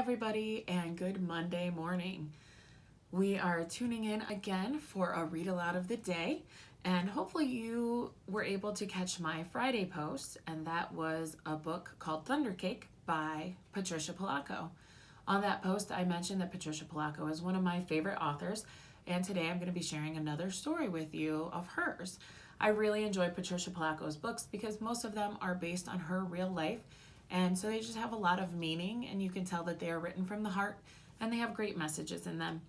everybody, and good Monday morning. We are tuning in again for a read aloud of the day, and hopefully, you were able to catch my Friday post, and that was a book called Thundercake by Patricia Polacco. On that post, I mentioned that Patricia Polacco is one of my favorite authors, and today I'm going to be sharing another story with you of hers. I really enjoy Patricia Polacco's books because most of them are based on her real life, and so they just have a lot of meaning, and you can tell that they are written from the heart, and they have great messages in them.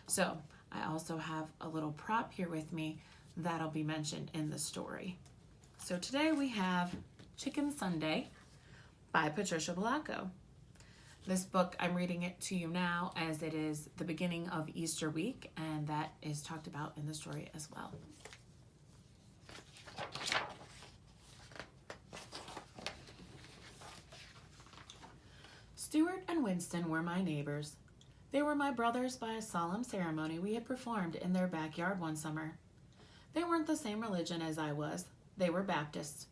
So I also have a little prop here with me that'll be mentioned in the story. So today we have Chicken Sunday by Patricia Polacco. This book, I'm reading it to you now as it is the beginning of Easter week, and that is talked about in the story as well. Stuart and Winston were my neighbors. They were my brothers by a solemn ceremony we had performed in their backyard one summer. They weren't the same religion as I was. They were Baptists.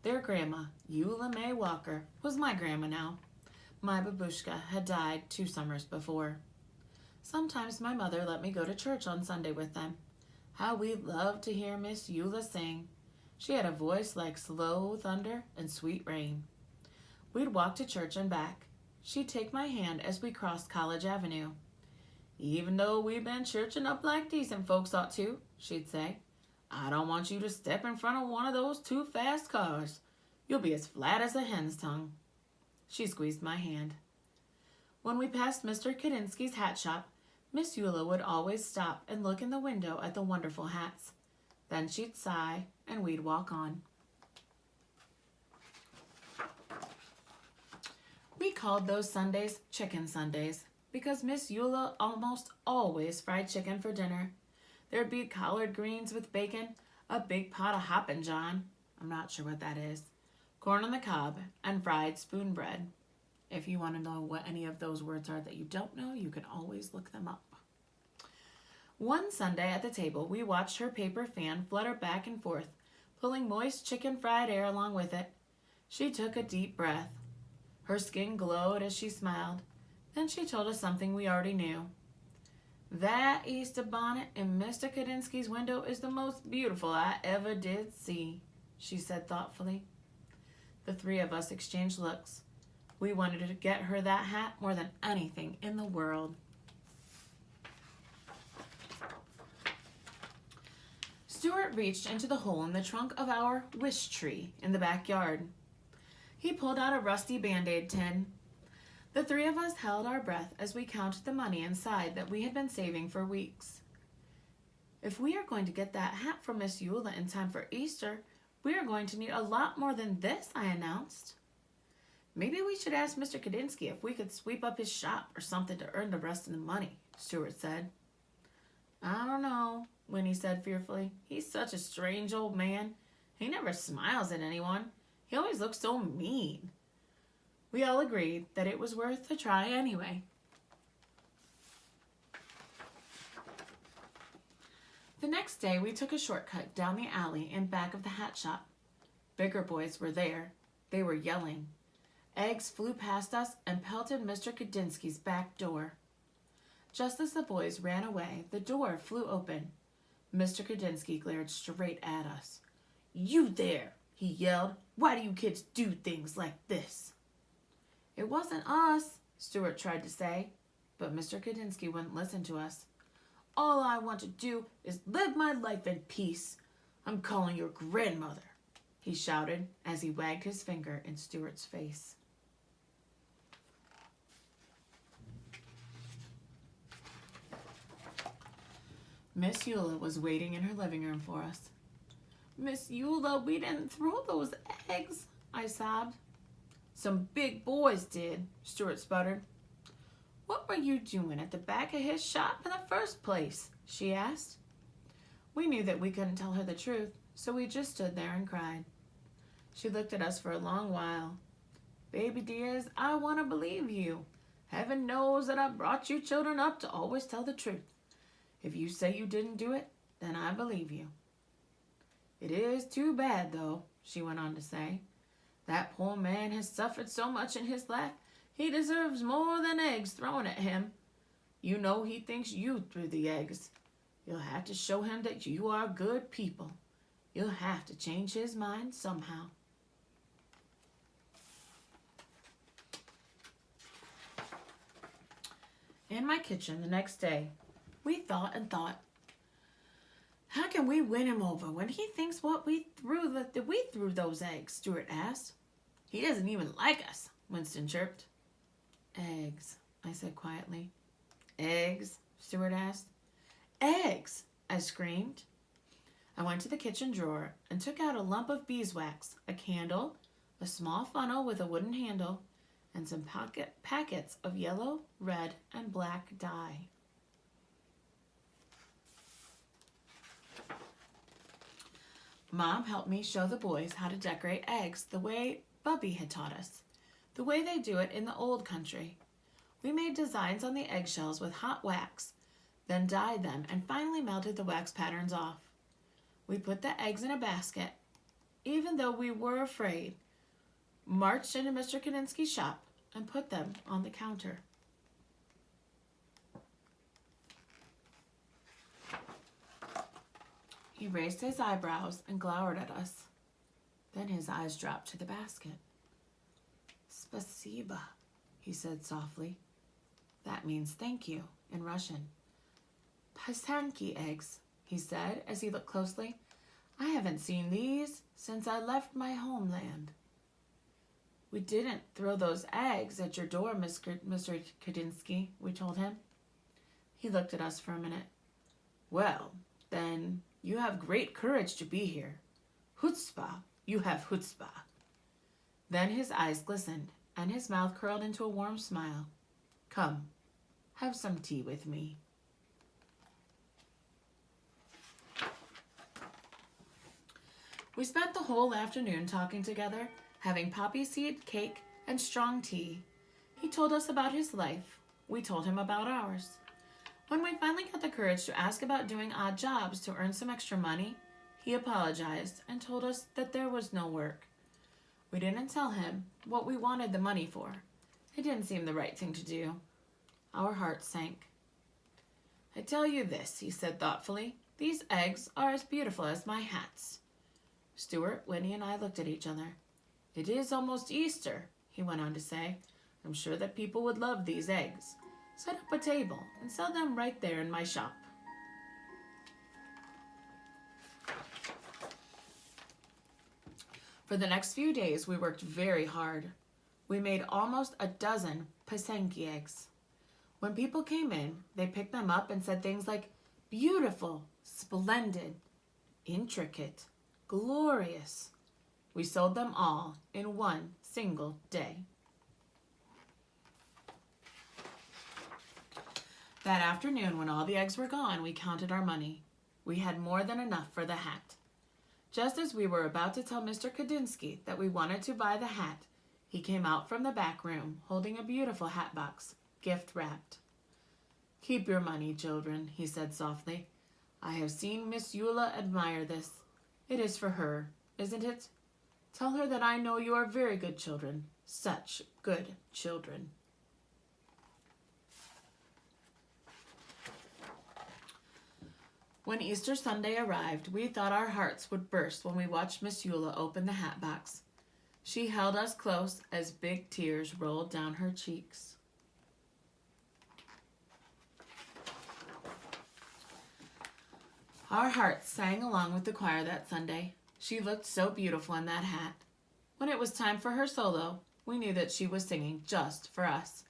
Their grandma, Eula May Walker, was my grandma now. My babushka had died 2 summers before. Sometimes my mother let me go to church on Sunday with them. How we loved to hear Miss Eula sing. She had a voice like slow thunder and sweet rain. We'd walk to church and back. She'd take my hand as we crossed College Avenue. Even though we've been churching up like decent folks ought to, she'd say, I don't want you to step in front of one of those too fast cars. You'll be as flat as a hen's tongue. She squeezed my hand. When we passed Mr. Kadinsky's hat shop, Miss Eula would always stop and look in the window at the wonderful hats. Then she'd sigh and we'd walk on. We called those Sundays Chicken Sundays because Miss Eula almost always fried chicken for dinner. There'd be collard greens with bacon, a big pot of hoppin' john, I'm not sure what that is, corn on the cob, and fried spoon bread. If you want to know what any of those words are that you don't know, you can always look them up. One Sunday at the table, we watched her paper fan flutter back and forth, pulling moist chicken fried air along with it. She took a deep breath. Her skin glowed as she smiled. Then she told us something we already knew. That Easter bonnet in Mr. Kadinsky's window is the most beautiful I ever did see, she said thoughtfully. The 3 of us exchanged looks. We wanted to get her that hat more than anything in the world. Stuart reached into the hole in the trunk of our wish tree in the backyard. He pulled out a rusty Band-Aid tin. The 3 of us held our breath as we counted the money inside that we had been saving for weeks. If we are going to get that hat from Miss Eula in time for Easter, we are going to need a lot more than this, I announced. Maybe we should ask Mr. Kadinsky if we could sweep up his shop or something to earn the rest of the money, Stuart said. I don't know, Winnie said fearfully. He's such a strange old man. He never smiles at anyone. He always looks so mean. We all agreed that it was worth a try anyway. The next day, we took a shortcut down the alley in back of the hat shop. Bigger boys were there. They were yelling. Eggs flew past us and pelted Mr. Kadinsky's back door. Just as the boys ran away, the door flew open. Mr. Kadinsky glared straight at us. You there, he yelled. Why do you kids do things like this? It wasn't us, Stuart tried to say, but Mr. Kadinsky wouldn't listen to us. All I want to do is live my life in peace. I'm calling your grandmother, he shouted as he wagged his finger in Stuart's face. Miss Eula was waiting in her living room for us. Miss Eula, we didn't throw those eggs, I sobbed. Some big boys did, Stuart sputtered. What were you doing at the back of his shop in the first place? She asked. We knew that we couldn't tell her the truth, so we just stood there and cried. She looked at us for a long while. Baby dears, I want to believe you. Heaven knows that I brought you children up to always tell the truth. If you say you didn't do it, then I believe you. It is too bad, though, she went on to say. That poor man has suffered so much in his life, He deserves more than eggs thrown at him. You know he thinks you threw the eggs. You'll have to show him that you are good people. You'll have to change his mind somehow. In my kitchen the next day, we thought and thought. How can we win him over when he thinks that we threw those eggs? Stuart asked. He doesn't even like us, Winston chirped. Eggs, I said quietly. Eggs? Stuart asked. Eggs, I screamed. I went to the kitchen drawer and took out a lump of beeswax, a candle, a small funnel with a wooden handle, and some packets of yellow, red, and black dye. Mom helped me show the boys how to decorate eggs the way Bubby had taught us, the way they do it in the old country. We made designs on the eggshells with hot wax, then dyed them and finally melted the wax patterns off. We put the eggs in a basket, even though we were afraid, marched into Mr. Kadinsky's shop, and put them on the counter. He raised his eyebrows and glowered at us. Then his eyes dropped to the basket. Spasiba, he said softly. That means thank you in Russian. Pasanki eggs, he said as he looked closely. I haven't seen these since I left my homeland. We didn't throw those eggs at your door, Mr. Kadinsky, we told him. He looked at us for a minute. Well, then you have great courage to be here. Chutzpah, you have chutzpah. Then his eyes glistened and his mouth curled into a warm smile. Come, have some tea with me. We spent the whole afternoon talking together, having poppy seed cake and strong tea. He told us about his life. We told him about ours. When we finally got the courage to ask about doing odd jobs to earn some extra money, he apologized and told us that there was no work. We didn't tell him what we wanted the money for. It didn't seem the right thing to do. Our hearts sank. I tell you this, he said thoughtfully. These eggs are as beautiful as my hats. Stuart, Winnie, and I looked at each other. It is almost Easter, he went on to say. I'm sure that people would love these eggs. Set up a table and sell them right there in my shop. For the next few days, we worked very hard. We made almost a dozen Pasanki eggs. When people came in, they picked them up and said things like, beautiful, splendid, intricate, glorious. We sold them all in one single day. That afternoon, when all the eggs were gone, we counted our money. We had more than enough for the hat. Just as we were about to tell Mr. Kadinsky that we wanted to buy the hat, he came out from the back room holding a beautiful hat box, gift-wrapped. Keep your money, children, he said softly. I have seen Miss Eula admire this. It is for her, isn't it? Tell her that I know you are very good children, such good children. When Easter Sunday arrived, we thought our hearts would burst when we watched Miss Eula open the hat box. She held us close as big tears rolled down her cheeks. Our hearts sang along with the choir that Sunday. She looked so beautiful in that hat. When it was time for her solo, we knew that she was singing just for us.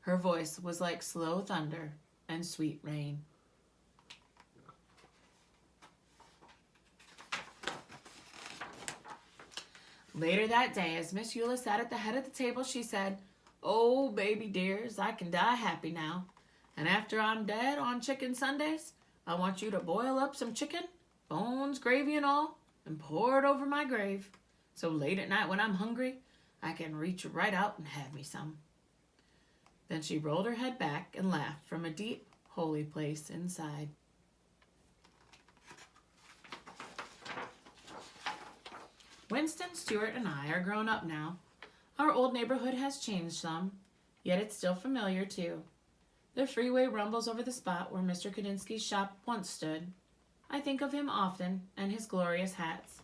Her voice was like slow thunder and sweet rain. Later that day, as Miss Eula sat at the head of the table, she said, "Oh, baby dears, I can die happy now. And after I'm dead on Chicken Sundays, I want you to boil up some chicken, bones, gravy, and all, and pour it over my grave. So late at night when I'm hungry, I can reach right out and have me some." Then she rolled her head back and laughed from a deep, holy place inside. Winston, Stuart, and I are grown up now. Our old neighborhood has changed some. yet it's still familiar too. The freeway rumbles over the spot where Mr. Kudinski's shop once stood. I think of him often and his glorious hats.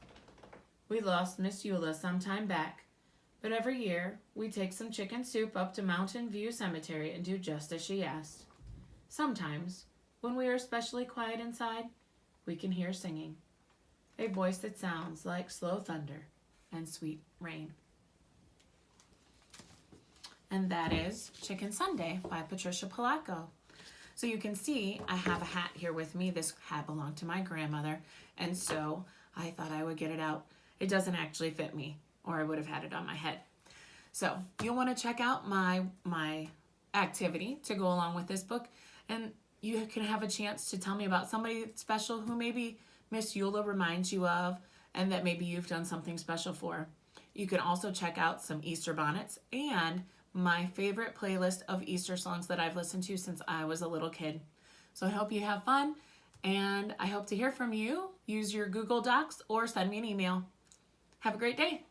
We lost Miss Eula some time back, but every year we take some chicken soup up to Mountain View Cemetery and do just as she asked. Sometimes, when we are especially quiet inside, we can hear singing, a voice that sounds like slow thunder and sweet rain. And that is Chicken Sunday by Patricia Polacco. So you can see I have a hat here with me. This hat belonged to my grandmother, and so I thought I would get it out. It doesn't actually fit me, or I would have had it on my head. So you'll want to check out my activity to go along with this book, and you can have a chance to tell me about somebody special who maybe Miss Eula reminds you of, and that maybe you've done something special for. You can also check out some Easter bonnets and my favorite playlist of Easter songs that I've listened to since I was a little kid. So I hope you have fun, and I hope to hear from you. Use your Google Docs or send me an email. Have a great day.